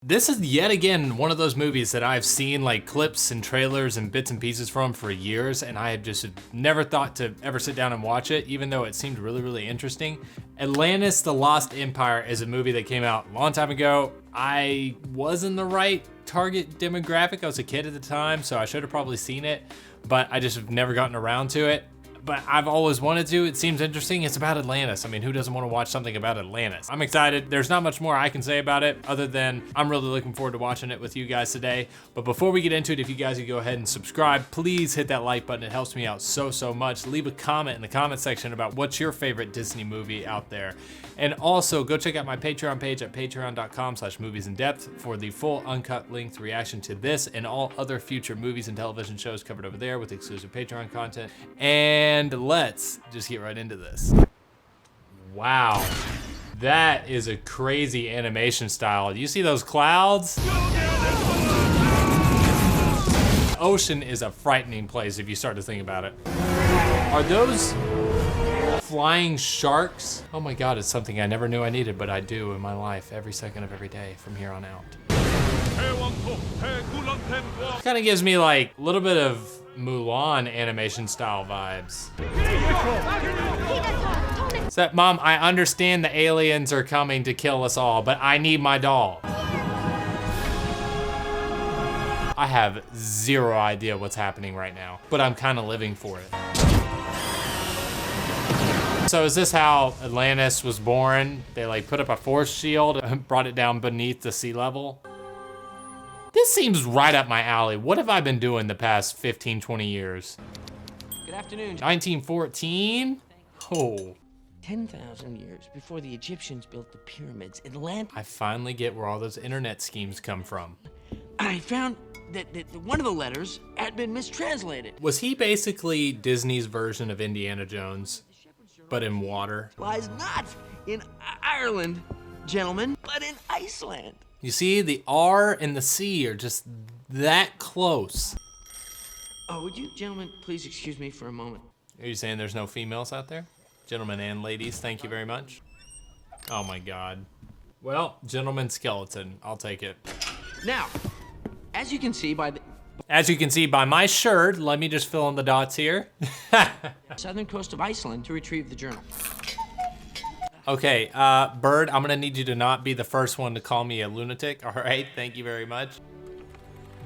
This is yet again one of those movies that I've seen like clips and trailers and bits and pieces from for years, and I had just never thought to ever sit down and watch it, even though it seemed really, really interesting. Atlantis the Lost Empire is a movie that came out a long time ago. I was in the right target demographic. I was a kid at the time, so I should have probably seen it, but I just have never gotten around to it. But I've always wanted to. It seems interesting. It's about Atlantis. I mean, who doesn't want to watch something about Atlantis? I'm excited. There's not much more I can say about it other than I'm really looking forward to watching it with you guys today. But before we get into it, if you guys could go ahead and subscribe, please hit that like button. It helps me out so, so much. Leave a comment in the comment section about what's your favorite Disney movie out there. And also go check out my Patreon page at patreon.com/moviesinDepth for the full uncut length reaction to this and all other future movies and television shows covered over there with exclusive Patreon content. And let's just get right into this. Wow, that is a crazy animation style. You see those clouds? The ocean is a frightening place if you start to think about it. Are those flying sharks? Oh my God, it's something I never knew I needed, but I do in my life every second of every day from here on out. Kind of gives me like a little bit of Mulan animation style vibes. So, Mom, I understand the aliens are coming to kill us all, but I need my doll. I have zero idea what's happening right now, but I'm kind of living for it. So is this how Atlantis was born? They like put up a force shield and brought it down beneath the sea level? This seems right up my alley. What have I been doing the past 15, 20 years? Good afternoon. 1914? Oh. 10,000 years before the Egyptians built the pyramids, Atlantis. I finally get where all those internet schemes come from. I found that one of the letters had been mistranslated. Was he basically Disney's version of Indiana Jones, but in water? Lies not in Ireland, gentlemen, but in Iceland. You see, the R and the C are just that close. Oh, would you gentlemen please excuse me for a moment? Are you saying there's no females out there? Gentlemen and ladies, thank you very much. Oh my God. Well, gentleman skeleton, I'll take it. Now, as you can see by my shirt, let me just fill in the dots here. southern coast of Iceland to retrieve the journal. Okay, Bird, I'm gonna need you to not be the first one to call me a lunatic, all right? Thank you very much.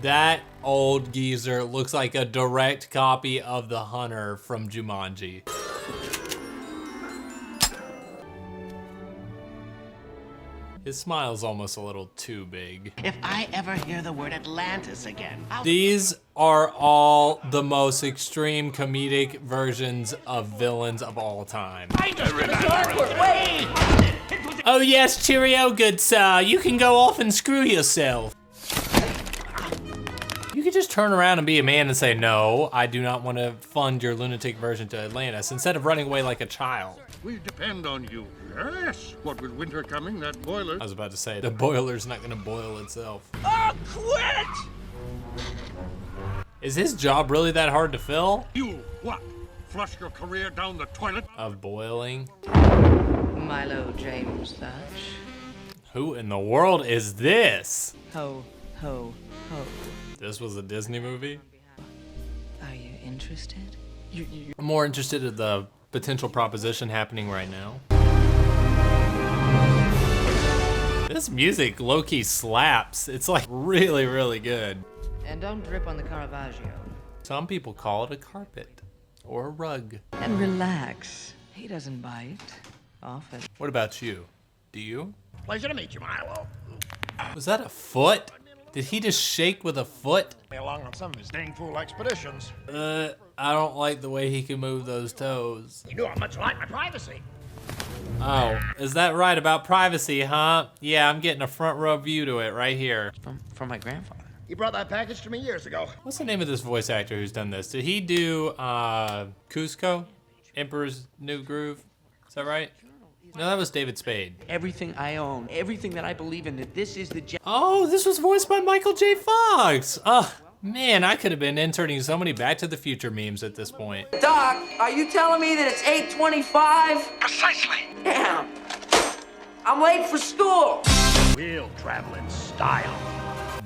That old geezer looks like a direct copy of the hunter from Jumanji. His smile's almost a little too big. If I ever hear the word Atlantis again, These are all the most extreme comedic versions of villains of all time. Oh yes, cheerio, good sir. You can go off and screw yourself. You could just turn around and be a man and say, no, I do not want to fund your lunatic version to Atlantis, instead of running away like a child. We depend on you. Yes. What with winter coming, that boiler. I was about to say, the boiler's not gonna boil itself. Oh, quit! Is his job really that hard to fill? You, what? Flush your career down the toilet? Of boiling? Milo James Thatch. Who in the world is this? Ho, ho, ho. This was a Disney movie? Are you interested? I'm more interested in the potential proposition happening right now. This music low-key slaps. It's like really, really good. And don't drip on the Caravaggio. Some people call it a carpet or a rug. And relax. He doesn't bite. Often. What about you? Do you? pleasure to meet you, Milo. Was that a foot? Did he just shake with a foot? Along on some of his dang fool expeditions. I don't like the way he can move those toes. You know how much I like my privacy. Oh, is that right about privacy, huh? Yeah, I'm getting a front row view to it right here. From my grandfather. He brought that package to me years ago. What's the name of this voice actor who's done this? Did he do Cusco? Emperor's New Groove? Is that right? No, that was David Spade. Everything I own, everything that I believe in, that this is the... Oh, this was voiced by Michael J. Fox. Man, I could have been inserting so many Back to the Future memes at this point. Doc, are you telling me that it's 8:25? Precisely. Damn. I'm late for school. We'll travel in style.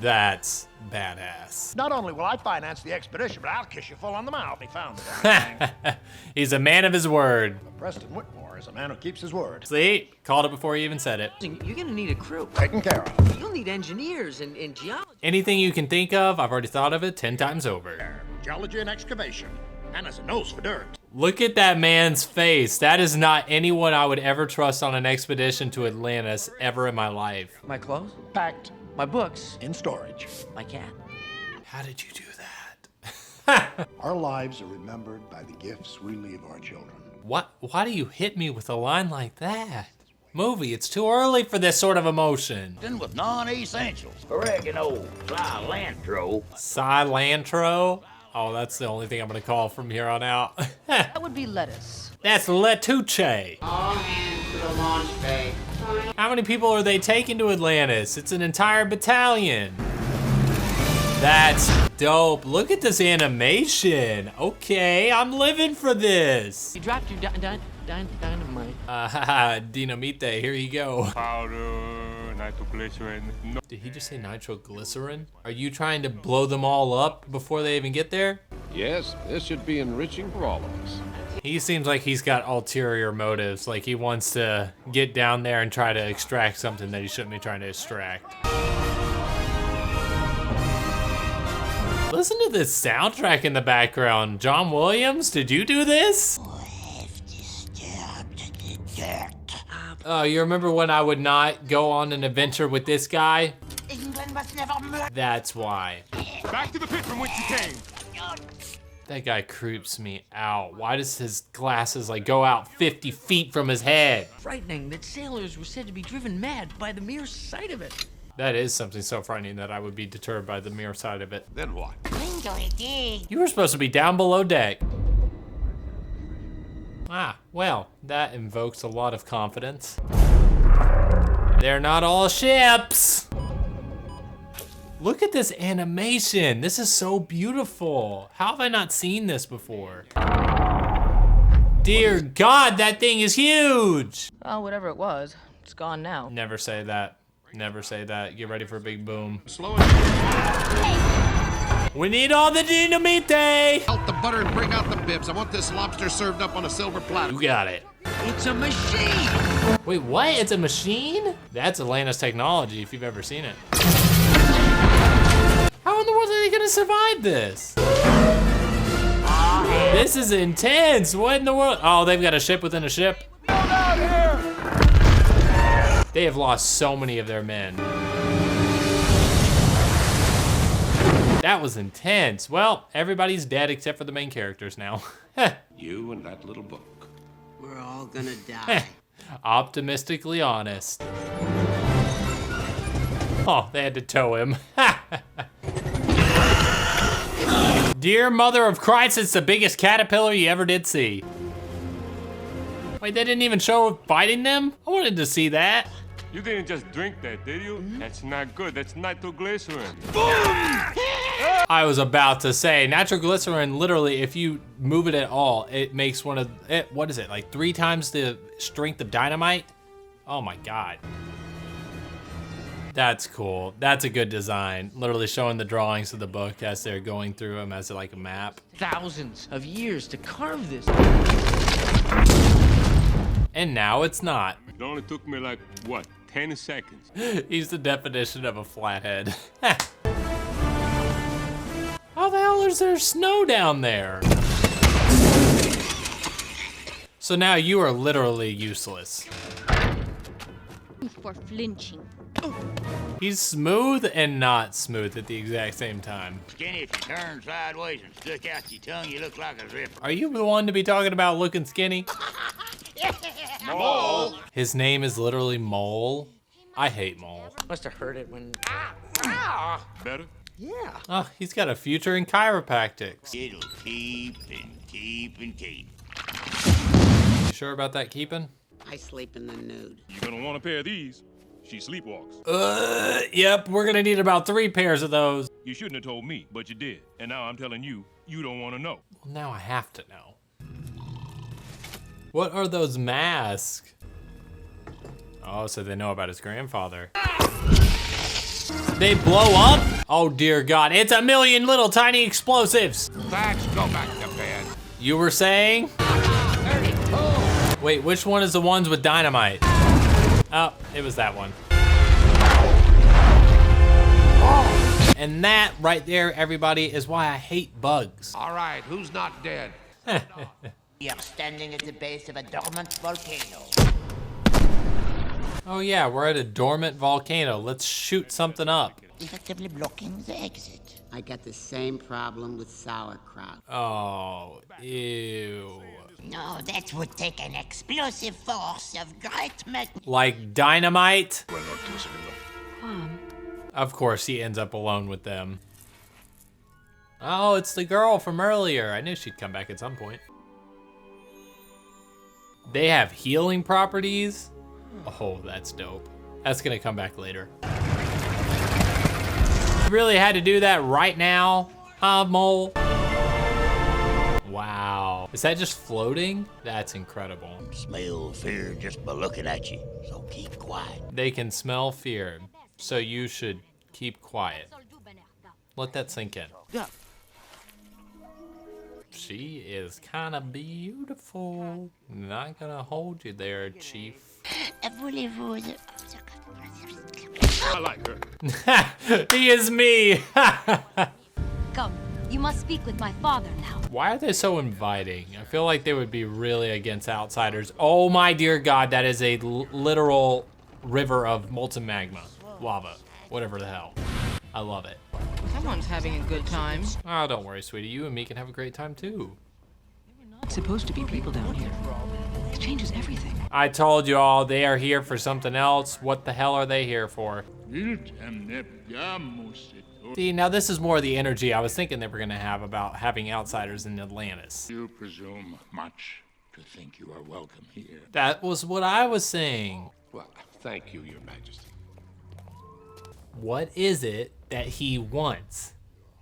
That's badass. Not only will I finance the expedition, but I'll kiss you full on the mouth. He found the damn thing. He's a man of his word. Preston Whitmore is a man who keeps his word. See? Called it before he even said it. You're gonna need a crew. Taken care of. You'll need engineers and geologists. Anything you can think of, I've already thought of it 10 times over. Geology and excavation. And has a nose for dirt. Look at that man's face. That is not anyone I would ever trust on an expedition to Atlantis ever in my life. My clothes, Packed my books, in storage. my cat. How did you do that? Our lives are remembered by the gifts we leave our children. What? Why do you hit me with a line like that? Movie, it's too early for this sort of emotion. With non-essentials. Oregano, cilantro. Cilantro? Oh, that's the only thing I'm gonna call from here on out. That would be lettuce. That's letuche. All hands to the launch bay. How many people are they taking to Atlantis? It's an entire battalion. That's dope. Look at this animation. Okay, I'm living for this. You dropped your dynamite. Dinamite, here you go. Powder, nitroglycerin. No. Did he just say nitroglycerin? Are you trying to blow them all up before they even get there? Yes, this should be enriching for all of us. He seems like he's got ulterior motives, like he wants to get down there and try to extract something that he shouldn't be trying to extract. Listen to this soundtrack in the background. John Williams, did you do this? Oh, you remember when I would not go on an adventure with this guy? England must never murder. That's why. Back to the pit from which you came. That guy creeps me out. Why does his glasses like go out 50 feet from his head? Frightening that sailors were said to be driven mad by the mere sight of it. That is something so frightening that I would be deterred by the mere sight of it. Then what? You were supposed to be down below deck. Ah, well, that invokes a lot of confidence. They're not all ships. Look at this animation. This is so beautiful. How have I not seen this before? Dear God, that thing is huge. Oh, whatever it was, it's gone now. Never say that. Never say that. Get ready for a big boom. Slow it down. We need all the dynamite. Melt the butter and bring out the bibs. I want this lobster served up on a silver platter. You got it. It's a machine! Wait, what? It's a machine? That's Atlantis technology if you've ever seen it. How in the world are they gonna survive this? This is intense. What in the world? Oh, they've got a ship within a ship. They have lost so many of their men. That was intense. Well, everybody's dead except for the main characters now. You and that little book. We're all gonna die. Optimistically honest. Oh, they had to tow him. Dear Mother of Christ, it's the biggest caterpillar you ever did see. Wait, they didn't even show fighting them? I wanted to see that. You didn't just drink that, did you? That's not good. That's nitroglycerin. I was about to say, nitroglycerin, literally, if you move it at all, it makes one of, what is it, like 3 times the strength of dynamite? Oh my God. That's cool. That's a good design. Literally showing the drawings of the book as they're going through them as like a map. Thousands of years to carve this. And now it's not. It only took me like, what, 10 seconds? He's the definition of a flathead. How the hell is there snow down there? So now you are literally useless. For flinching. He's smooth and not smooth at the exact same time. Skinny, if you turn sideways and stick out your tongue, you look like a zipper. Are you the one to be talking about looking skinny? Mole. His name is literally Mole. I hate Mole. Must have heard it when. Better? Yeah. Oh, he's got a future in chiropractics. It'll keep and keep and keep. You sure about that keeping? I sleep in the nude. You're gonna want a pair of these. She sleepwalks. Yep, we're gonna need about 3 pairs of those. You shouldn't have told me, but you did. And now I'm telling you, you don't want to know. Well, now I have to know. What are those masks? Oh, so they know about his grandfather. They blow up? Oh dear God, it's a million little tiny explosives. Let's go back to bed. You were saying? Wait, which one is the ones with dynamite? Oh, it was that one. And that right there, everybody, is why I hate bugs. All right, who's not dead? You're standing at the base of a dormant volcano. Oh yeah, we're at a dormant volcano. Let's shoot something up. Effectively blocking the exit. I got the same problem with sauerkraut. Oh, ew. No, that would take an explosive force of great magnitude. Like dynamite? Of course, he ends up alone with them. Oh, it's the girl from earlier. I knew she'd come back at some point. They have healing properties? Oh, that's dope. That's gonna come back later. You really had to do that right now, huh, Mole? Wow. Is that just floating? That's incredible. Smell fear just by looking at you, so keep quiet. They can smell fear, so you should keep quiet. Let that sink in. She is kind of beautiful. Not gonna hold you there, Chief. I like her. He is me. Come, you must speak with my father now. Why are they so inviting? I feel like they would be really against outsiders. Oh my dear God, that is a literal river of molten magma. Lava, whatever the hell. I love it. Someone's having a good time. Oh, don't worry, sweetie. You and me can have a great time too. It's supposed to be people down here. It changes everything. I told you all, they are here for something else. What the hell are they here for? See, now this is more the energy I was thinking they were gonna have about having outsiders in Atlantis. You presume much to think you are welcome here. That was what I was saying. Well, thank you, Your Majesty. What is it that he wants?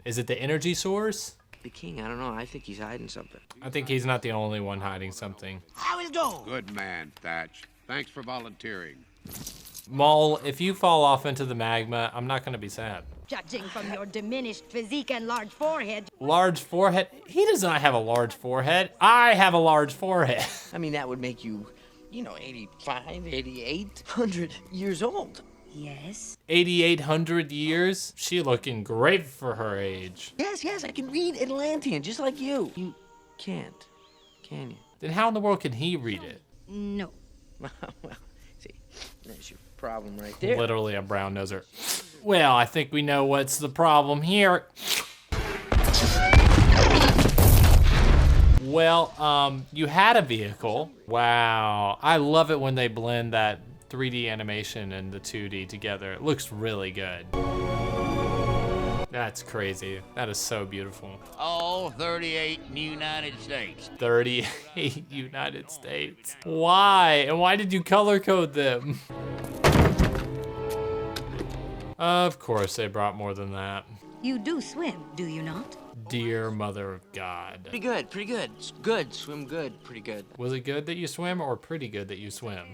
Is it the energy source? The king, I don't know. I think he's hiding something. I think he's not the only one hiding something. I will go. Good man, Thatch. Thanks for volunteering. Mole, if you fall off into the magma, I'm not gonna be sad. Judging from your diminished physique and large forehead. Large forehead? He does not have a large forehead. I have a large forehead. I mean, that would make you, 85, 8,800 years old. Yes. 8,800 years? She looking great for her age. Yes, I can read Atlantean just like you. You can't, can you? Then how in the world can he read it? No. Well, see, there's your problem right there. Literally a brown noser. Well, I think we know what's the problem here. Well, you had a vehicle. Wow. I love it when they blend that 3D animation and the 2D together. It looks really good. That's crazy. That is so beautiful. All 38 United States. 38 United States. Why? And why did you color code them? Of course they brought more than that. You do swim, do you not? Dear Mother of God. Pretty good, pretty good. It's good, swim good, pretty good. Was it good that you swim or pretty good that you swim?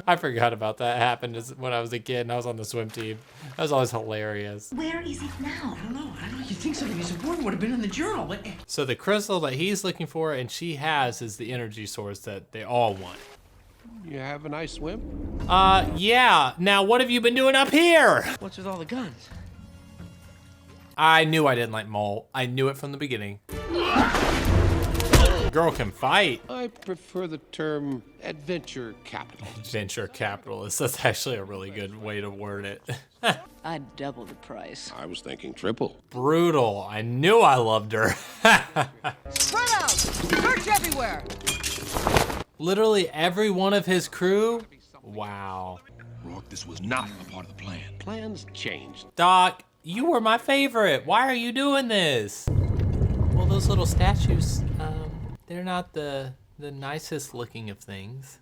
I forgot about that. It happened when I was a kid and I was on the swim team. That was always hilarious. Where is it now? I don't know. You'd think something as important would have been in the journal, but... So the crystal that he's looking for and she has is the energy source that they all want. You have a nice swim? Yeah. Now what have you been doing up here? What's with all the guns? I knew I didn't like Mole. I knew it from the beginning. Girl can fight. I prefer the term adventure capitalist. Venture capitalist. That's actually a really good way to word it. I'd double the price. I was thinking triple. Brutal. I knew I loved her. Spread out! Search everywhere! Literally every one of his crew? Wow. Rourke, this was not a part of the plan. Plans changed. Doc, you were my favorite. Why are you doing this? Well, those little statues, they're not the nicest looking of things.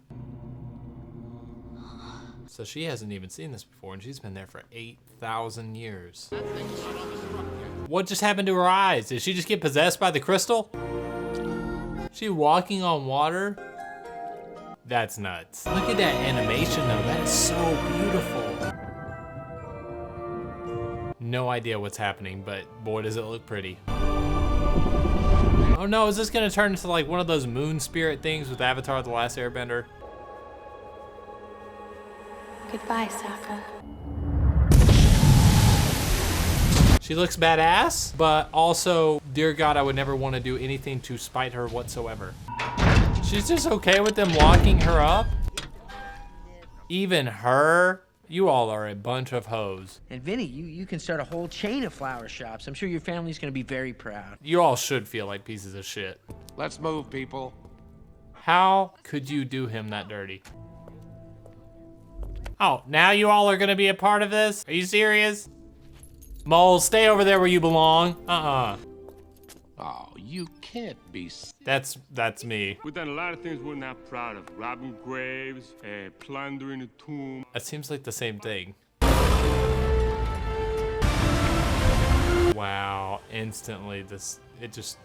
So she hasn't even seen this before, and she's been there for 8,000 years. What just happened to her eyes? Did she just get possessed by the crystal? She walking on water? That's nuts. Look at that animation though, that is so beautiful. No idea what's happening, but boy does it look pretty. Oh no, is this gonna turn into like one of those moon spirit things with Avatar: The Last Airbender? Goodbye, Sokka. She looks badass, but also, dear God, I would never want to do anything to spite her whatsoever. She's just okay with them locking her up? Even her? You all are a bunch of hoes. And Vinny, you can start a whole chain of flower shops. I'm sure your family's gonna be very proud. You all should feel like pieces of shit. Let's move, people. How could you do him that dirty? Oh, now you all are gonna be a part of this? Are you serious? Mole, stay over there where you belong. Oh, you can't be. That's me. We've done a lot of things we're not proud of. Robbing graves, plundering a tomb. That seems like the same thing. Wow, instantly it just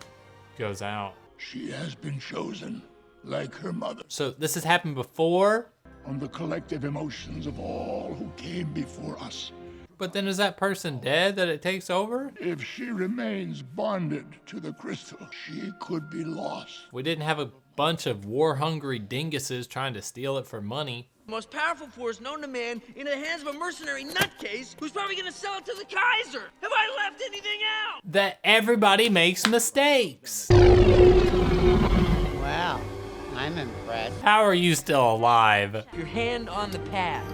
goes out. She has been chosen, like her mother. So this has happened before? On the collective emotions of all who came before us. But then is that person dead that it takes over? If she remains bonded to the crystal, she could be lost. We didn't have a bunch of war-hungry dinguses trying to steal it for money. The most powerful force known to man in the hands of a mercenary nutcase who's probably gonna sell it to the Kaiser. Have I left anything out? That everybody makes mistakes. Wow, I'm impressed. How are you still alive? Your hand on the pad.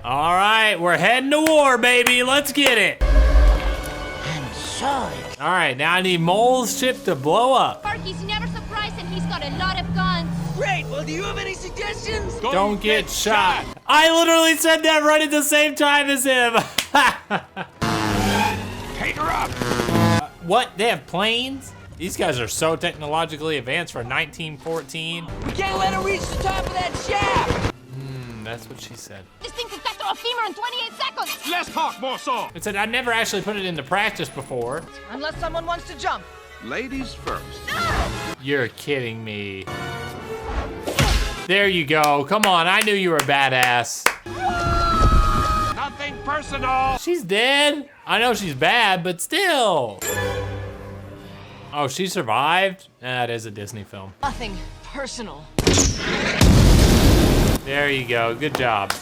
All right, we're heading to war, baby. Let's get it. I'm sorry. All right, now I need Mole's ship to blow up. Sparky's never surprised and he's got a lot of guns. Great, well, do you have any suggestions? Don't get shot. I literally said that right at the same time as him. Take her up! What, they have planes? These guys are so technologically advanced for 1914. We can't let her reach the top of that shaft! That's what she said. This thing can cut through a femur in 28 seconds. Let's talk more so! It said, I never actually put it into practice before. Unless someone wants to jump. Ladies first. You're kidding me. There you go. Come on, I knew you were badass. Nothing personal! She's dead. I know she's bad, but still. Oh, she survived? That is a Disney film. Nothing personal. There you go, good job.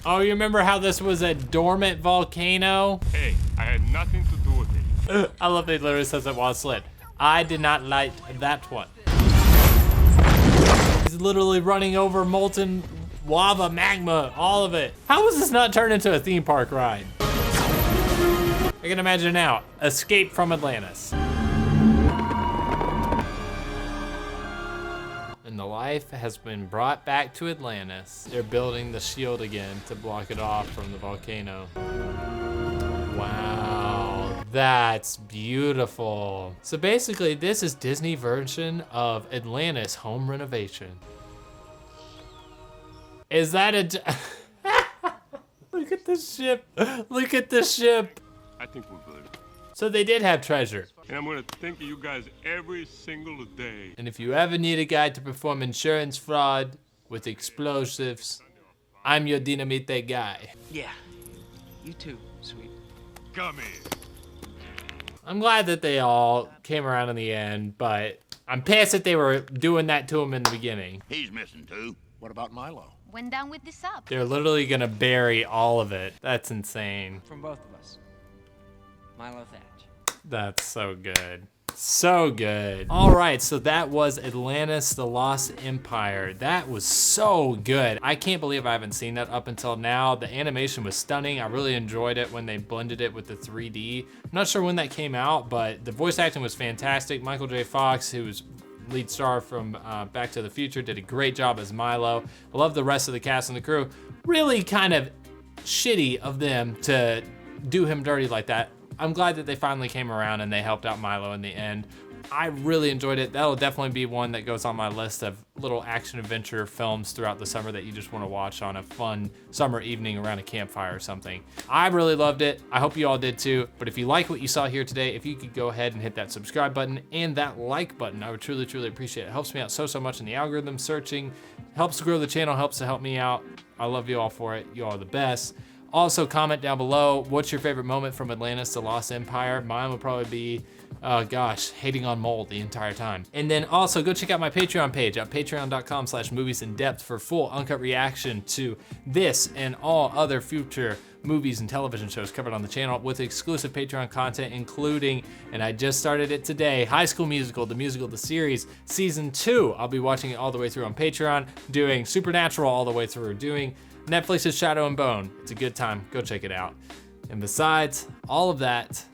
Oh, you remember how this was a dormant volcano? Hey, I had nothing to do with it. I love that he literally says it while it's lit. I did not light that one. He's literally running over molten lava, magma, all of it. How was this not turned into a theme park ride? I can imagine now, Escape from Atlantis. And the life has been brought back to Atlantis. They're building the shield again to block it off from the volcano. Wow, that's beautiful. So basically, this is Disney version of Atlantis home renovation. Is that a... Look at the ship. Look at the ship. I think we're good. So they did have treasure. And I'm gonna think of you guys every single day. And if you ever need a guy to perform insurance fraud with explosives, I'm your dinamite guy. Yeah, you too, sweet. Come here. I'm glad that they all came around in the end, but I'm pissed that they were doing that to him in the beginning. He's missing too. What about Milo? Went down with the sub. They're literally gonna bury all of it. That's insane. From both of us. Milo Thatch. That's so good. So good. All right, so that was Atlantis the Lost Empire. That was so good. I can't believe I haven't seen that up until now. The animation was stunning. I really enjoyed it when they blended it with the 3D. I'm not sure when that came out, but the voice acting was fantastic. Michael J. Fox, who was lead star from Back to the Future, did a great job as Milo. I love the rest of the cast and the crew. Really kind of shitty of them to do him dirty like that. I'm glad that they finally came around and they helped out Milo in the end. I really enjoyed it. That'll definitely be one that goes on my list of little action adventure films throughout the summer that you just want to watch on a fun summer evening around a campfire or something. I really loved it. I hope you all did too. But if you like what you saw here today, if you could go ahead and hit that subscribe button and that like button, I would truly, truly appreciate it. It helps me out so much in the algorithm searching, helps to grow the channel, helps to help me out. I love you all for it. You all are the best. Also, comment down below, what's your favorite moment from Atlantis the Lost Empire? Mine would probably be, hating on mold the entire time. And then also go check out my Patreon page at patreon.com/moviesinDepth for full uncut reaction to this and all other future movies and television shows covered on the channel with exclusive Patreon content, including, and I just started it today, High School Musical, the musical, the series, season 2. I'll be watching it all the way through on Patreon, doing Supernatural all the way through, doing Netflix's Shadow and Bone. It's a good time. Go check it out. And besides all of that,